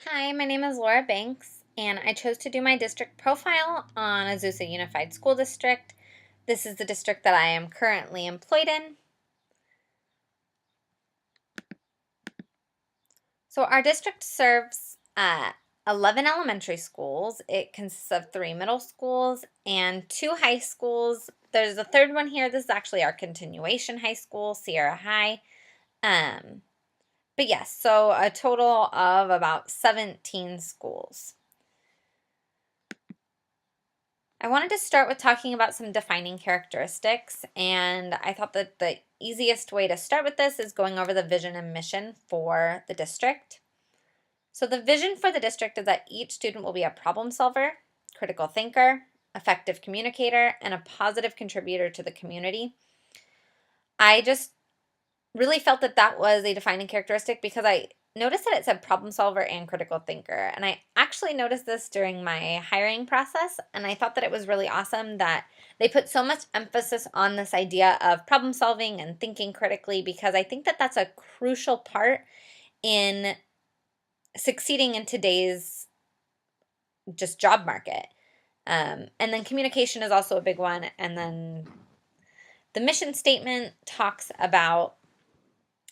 Hi, my name is Laura Banks, and I chose to do my district profile on Azusa Unified School District. This is the district that I am currently employed in. So our district serves 11 elementary schools. It consists of 3 middle schools and 2 high schools. There's a third one here. This is actually our continuation high school, Sierra High. But yes, so a total of about 17 schools. I wanted to start with talking about some defining characteristics, and I thought that the easiest way to start with this is going over the vision and mission for the district. So the vision for the district is that each student will be a problem solver, critical thinker, effective communicator, and a positive contributor to the community. I just really felt that that was a defining characteristic because I noticed that it said problem solver and critical thinker. And I actually noticed this during my hiring process. And I thought that it was really awesome that they put so much emphasis on this idea of problem solving and thinking critically, because I think that that's a crucial part in succeeding in today's just job market. And then communication is also a big one. And then the mission statement talks about,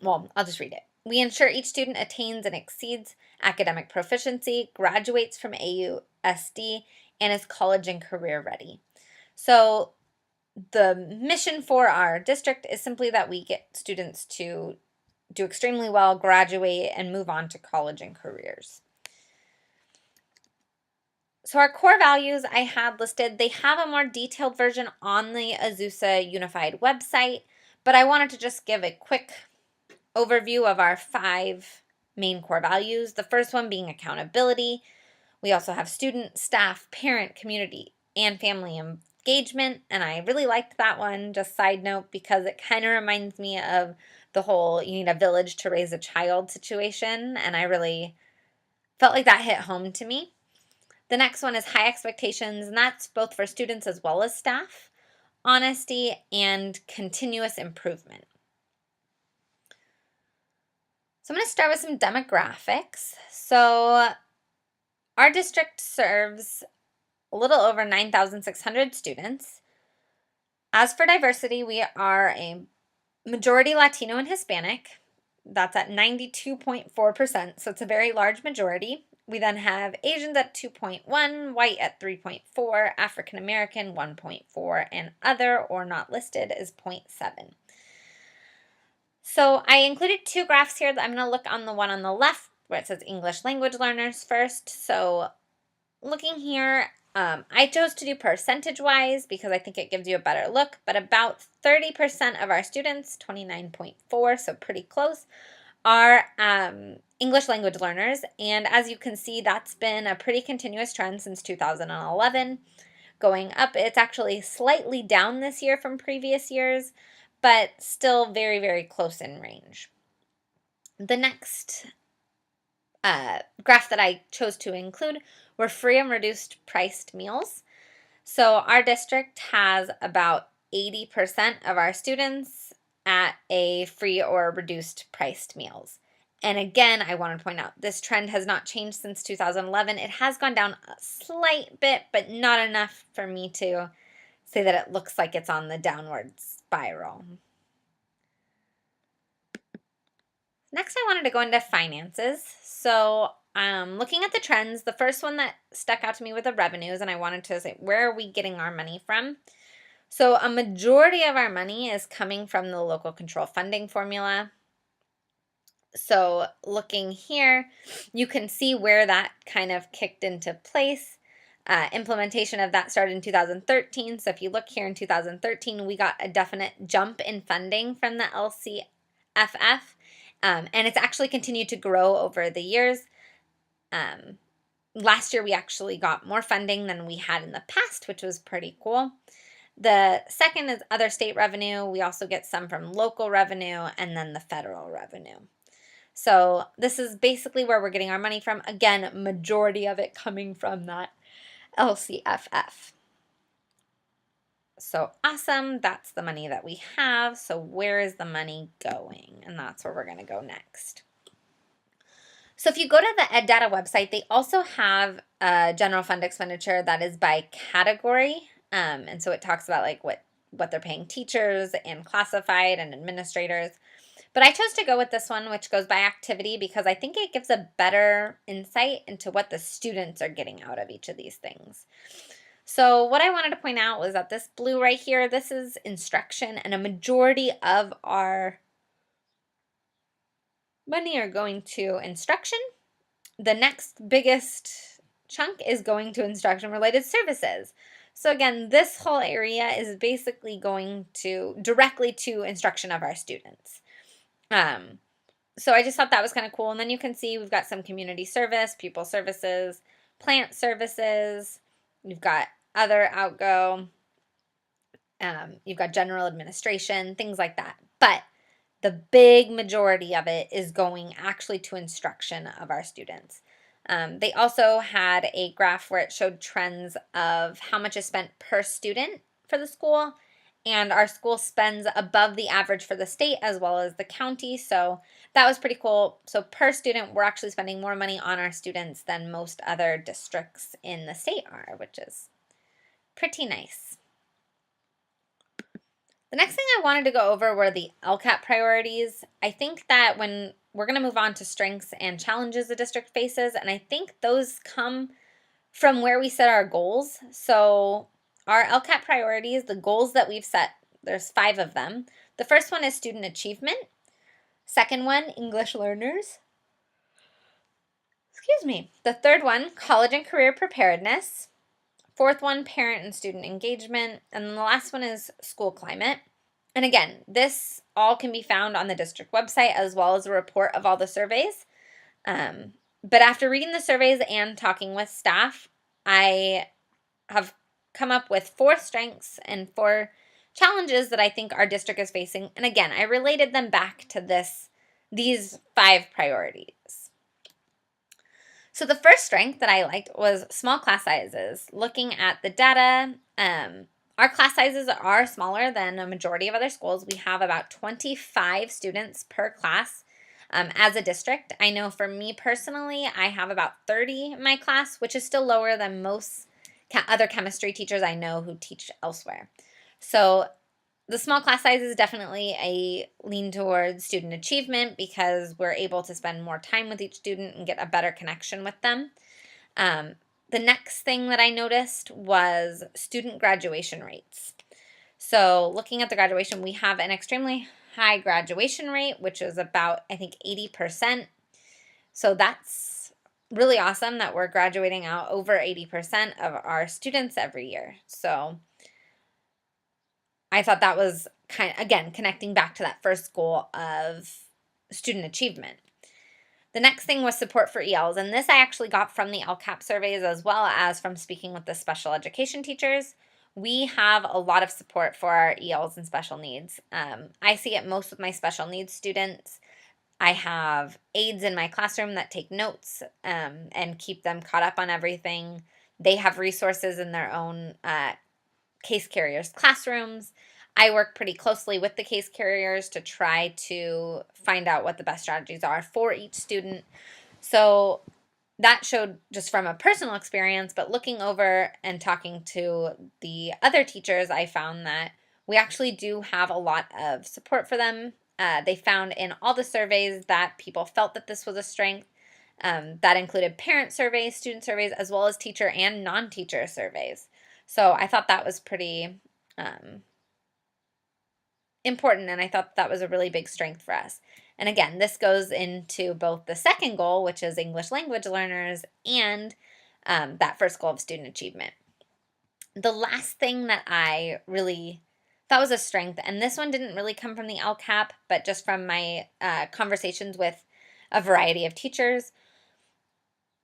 well, I'll just read it. We ensure each student attains and exceeds academic proficiency, graduates from AUSD, and is college and career ready. So the mission for our district is simply that we get students to do extremely well, graduate, and move on to college and careers. So our core values I had listed, they have a more detailed version on the Azusa Unified website, but I wanted to just give a quick overview of our 5 main core values. The first one being accountability. We also have student, staff, parent, community, and family engagement. And I really liked that one, just side note, because it kind of reminds me of the whole you need a village to raise a child situation. And I really felt like that hit home to me. The next one is high expectations, and that's both for students as well as staff, honesty, and continuous improvement. So I'm going to start with some demographics. So our district serves a little over 9,600 students. As for diversity, we are a majority Latino and Hispanic. That's at 92.4%, so it's a very large majority. We then have Asians at 2.1, white at 3.4, African American 1.4, and other or not listed is 0.7. So I included 2 graphs here. I'm going to look on the one on the left where it says English language learners first. So looking here, I chose to do percentage-wise because I think it gives you a better look, but about 30% of our students, 29.4, so pretty close, are English language learners. And as you can see, that's been a pretty continuous trend since 2011, going up. It's actually slightly down this year from previous years, but still very, very close in range. The next graph that I chose to include were free and reduced priced meals. So our district has about 80% of our students at a free or reduced priced meals. And again, I want to point out this trend has not changed since 2011. It has gone down a slight bit, but not enough for me to say that it looks like it's on the downward spiral. Next, I wanted to go into finances. So looking at the trends, the first one that stuck out to me were the revenues, and I wanted to say, where are we getting our money from? So a majority of our money is coming from the local control funding formula. So looking here, you can see where that kind of kicked into place. Implementation of that started in 2013. So if you look here in 2013, we got a definite jump in funding from the LCFF. And it's actually continued to grow over the years. Last year, we actually got more funding than we had in the past, which was pretty cool. The second is other state revenue. We also get some from local revenue and then the federal revenue. So this is basically where we're getting our money from. Again, majority of it coming from that LCFF. So awesome, that's the money that we have. So where is the money going? And that's where we're going to go next. So if you go to the EdData website, they also have a general fund expenditure that is by category. And so it talks about like what they're paying teachers and classified and administrators. But I chose to go with this one, which goes by activity, because I think it gives a better insight into what the students are getting out of each of these things. So what I wanted to point out was that this blue right here, this is instruction, and a majority of our money are going to instruction. The next biggest chunk is going to instruction-related services. So again, this whole area is basically going to directly to instruction of our students. So I just thought that was kind of cool. And then you can see we've got some community service, pupil services, plant services. You've got other outgo. You've got general administration, things like that. But the big majority of it is going actually to instruction of our students. They also had a graph where it showed trends of how much is spent per student for the school, and our school spends above the average for the state as well as the county, so that was pretty cool. So per student, we're actually spending more money on our students than most other districts in the state are, which is pretty nice. The next thing I wanted to go over were the LCAP priorities. I think that when we're going to move on to strengths and challenges the district faces, and I think those come from where we set our goals. So our LCAP priorities, the goals that we've set, there's 5 of them. The first one is student achievement. Second one, English learners. Excuse me. The third one, college and career preparedness. Fourth one, parent and student engagement. And then the last one is school climate. And again, this all can be found on the district website as well as a report of all the surveys. But after reading the surveys and talking with staff, I have come up with 4 strengths and 4 challenges that I think our district is facing. And again, I related them back to these 5 priorities. So the first strength that I liked was small class sizes. Looking at the data, our class sizes are smaller than a majority of other schools. We have about 25 students per class as a district. I know for me personally, I have about 30 in my class, which is still lower than most other chemistry teachers I know who teach elsewhere. So the small class size is definitely a lean towards student achievement because we're able to spend more time with each student and get a better connection with them. The next thing that I noticed was student graduation rates. So looking at the graduation, we have an extremely high graduation rate, which is about, I think, 80%. So that's really awesome that we're graduating out over 80% of our students every year. So I thought that was again, connecting back to that first goal of student achievement. The next thing was support for ELs, and this I actually got from the LCAP surveys as well as from speaking with the special education teachers. We have a lot of support for our ELs and special needs. I see it most with my special needs students. I have aides in my classroom that take notes and keep them caught up on everything. They have resources in their own case carriers' classrooms. I work pretty closely with the case carriers to try to find out what the best strategies are for each student. So that showed just from a personal experience, but looking over and talking to the other teachers, I found that we actually do have a lot of support for them. They found in all the surveys that people felt that this was a strength. That included parent surveys, student surveys, as well as teacher and non-teacher surveys. So I thought that was pretty important, and I thought that was a really big strength for us. And again, this goes into both the second goal, which is English language learners, and that first goal of student achievement. The last thing that I really thought was a strength, and this one didn't really come from the LCAP, but just from my conversations with a variety of teachers,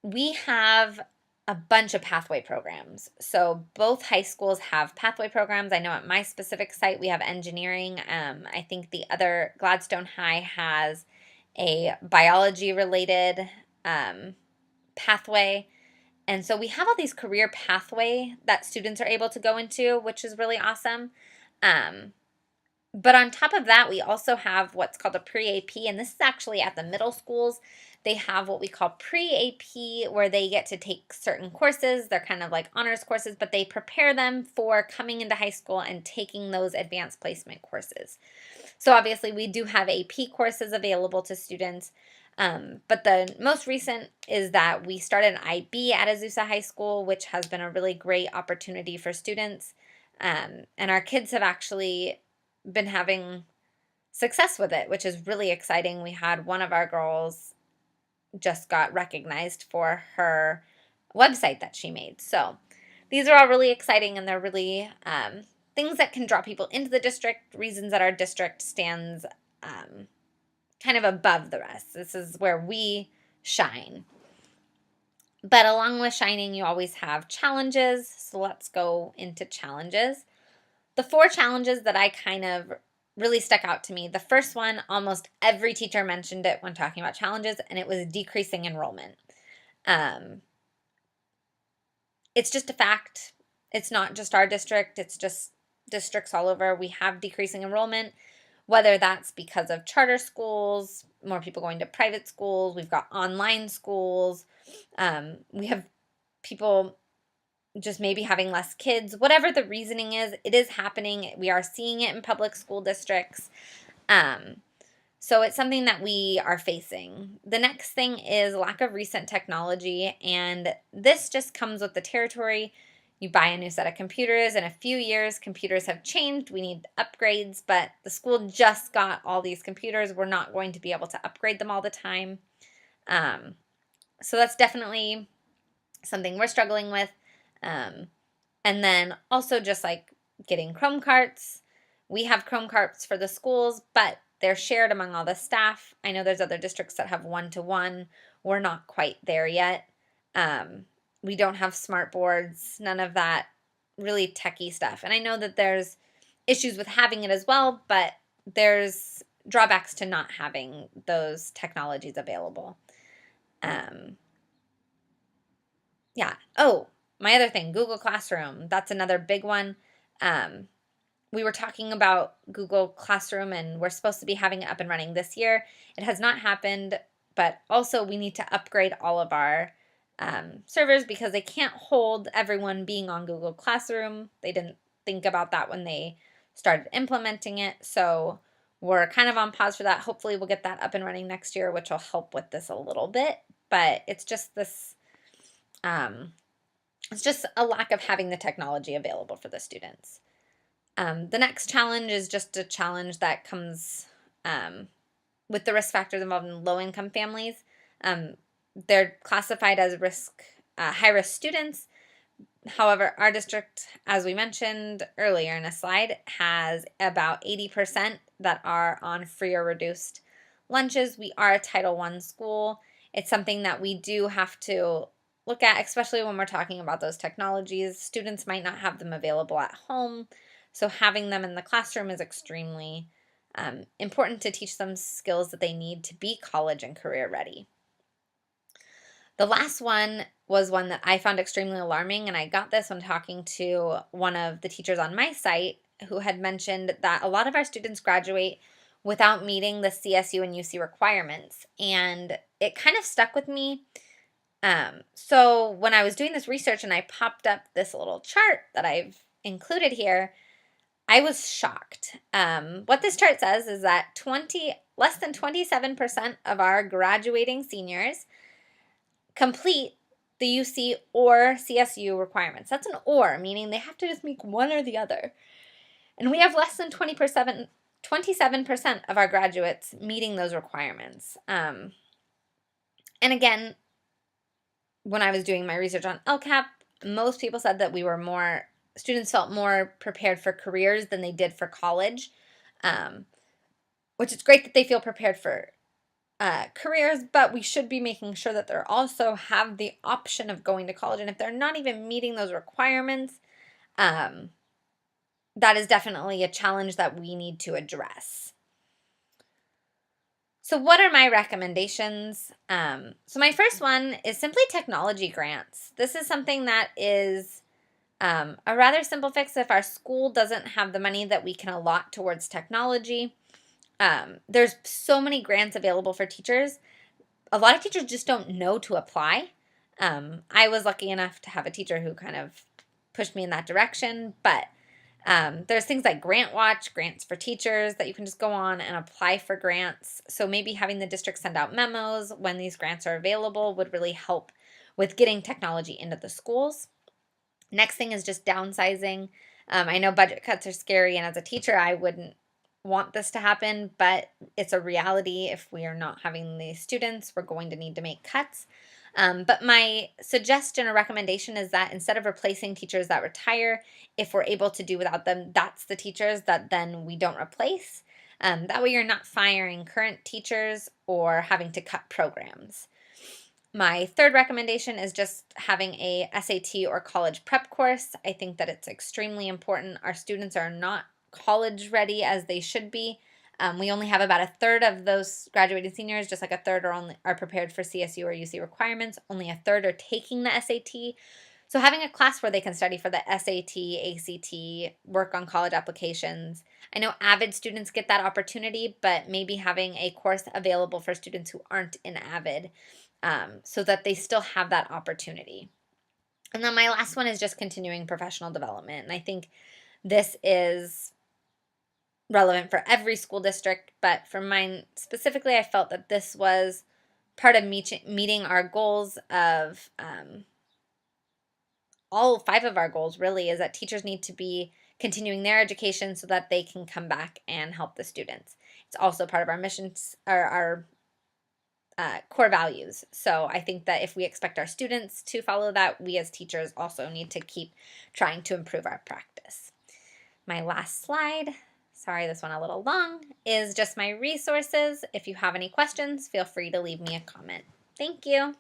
we have a bunch of pathway programs. So both high schools have pathway programs. I know at my specific site we have engineering. I think the other Gladstone High has a biology related pathway. And so we have all these career pathway that students are able to go into, which is really awesome. But on top of that, we also have what's called a pre-AP, and this is actually at the middle schools. They have what we call pre-AP, where they get to take certain courses. They're kind of like honors courses, but they prepare them for coming into high school and taking those advanced placement courses. So obviously we do have AP courses available to students, but the most recent is that we started an IB at Azusa High School, which has been a really great opportunity for students. And our kids have actually been having success with it, which is really exciting. We had one of our girls just got recognized for her website that she made. So these are all really exciting, and they're really things that can draw people into the district, reasons that our district stands kind of above the rest. This is where we shine. But along with shining, you always have challenges. So let's go into challenges. The 4 challenges that I kind of really stuck out to me. The first one, almost every teacher mentioned it when talking about challenges, and it was decreasing enrollment. It's just a fact. It's not just our district. It's just districts all over. We have decreasing enrollment, whether that's because of charter schools, more people going to private schools. We've got online schools. We have people just maybe having less kids. Whatever the reasoning is, it is happening. We are seeing it in public school districts. So it's something that we are facing. The next thing is lack of recent technology, and this just comes with the territory. You buy a new set of computers. In a few years, computers have changed. We need upgrades, but the school just got all these computers. We're not going to be able to upgrade them all the time. So that's definitely something we're struggling with. And then also just like getting Chrome carts. We have Chrome carts for the schools, but they're shared among all the staff. I know there's other districts that have one-to-one. We're not quite there yet. We don't have smart boards, none of that really techie stuff. And I know that there's issues with having it as well, but there's drawbacks to not having those technologies available. Yeah. Oh, my other thing, Google Classroom. That's another big one. We were talking about Google Classroom, and we're supposed to be having it up and running this year. It has not happened, but also we need to upgrade all of our servers because they can't hold everyone being on Google Classroom. They didn't think about that when they started implementing it, so we're kind of on pause for that. Hopefully we'll get that up and running next year, which will help with this a little bit, but it's just this, it's just a lack of having the technology available for the students. The next challenge is just a challenge that comes with the risk factors involved in low-income families. They're classified as high-risk students. However, our district, as we mentioned earlier in a slide, has about 80% that are on free or reduced lunches. We are a Title I school. It's something that we do have to look at, especially when we're talking about those technologies. Students might not have them available at home. So having them in the classroom is extremely important to teach them skills that they need to be college and career ready. The last one was one that I found extremely alarming, and I got this when talking to one of the teachers on my site who had mentioned that a lot of our students graduate without meeting the CSU and UC requirements, and it kind of stuck with me. So when I was doing this research and I popped up this little chart that I've included here, I was shocked. What this chart says is that less than 27% of our graduating seniors complete the UC or CSU requirements. That's an or, meaning they have to just meet one or the other. And we have less than 27% of our graduates meeting those requirements. And again, when I was doing my research on LCAP, most people said that students felt more prepared for careers than they did for college, which is great that they feel prepared for careers, but we should be making sure that they also have the option of going to college. And if they're not even meeting those requirements, that is definitely a challenge that we need to address. So what are my recommendations? So my first one is simply technology grants. This is something that is a rather simple fix if our school doesn't have the money that we can allot towards technology. There's so many grants available for teachers. a lot of teachers just don't know to apply. I was lucky enough to have a teacher who kind of pushed me in that direction, but there's things like Grant Watch, grants for teachers that you can just go on and apply for grants. So maybe having the district send out memos when these grants are available would really help with getting technology into the schools. Next thing is just downsizing. I know budget cuts are scary, and as a teacher, I wouldn't want this to happen, but it's a reality. If we are not having the students, we're going to need to make cuts. But my suggestion or recommendation is that instead of replacing teachers that retire, if we're able to do without them, that's the teachers that then we don't replace. That way you're not firing current teachers or having to cut programs. My third recommendation is just having a SAT or college prep course. I think that it's extremely important. Our students are not college ready as they should be. We only have about a third of those graduating seniors, just like a third are prepared for CSU or UC requirements. Only a third are taking the SAT. So having a class where they can study for the SAT, ACT, work on college applications. I know AVID students get that opportunity, but maybe having a course available for students who aren't in AVID, so that they still have that opportunity. And then my last one is just continuing professional development. And I think this is relevant for every school district, but for mine specifically, I felt that this was part of meeting our goals of all 5 of our goals, really, is that teachers need to be continuing their education so that they can come back and help the students. It's also part of our missions, our core values. So I think that if we expect our students to follow that, we as teachers also need to keep trying to improve our practice. My last slide, sorry this one a little long, is just my resources. If you have any questions, feel free to leave me a comment. Thank you.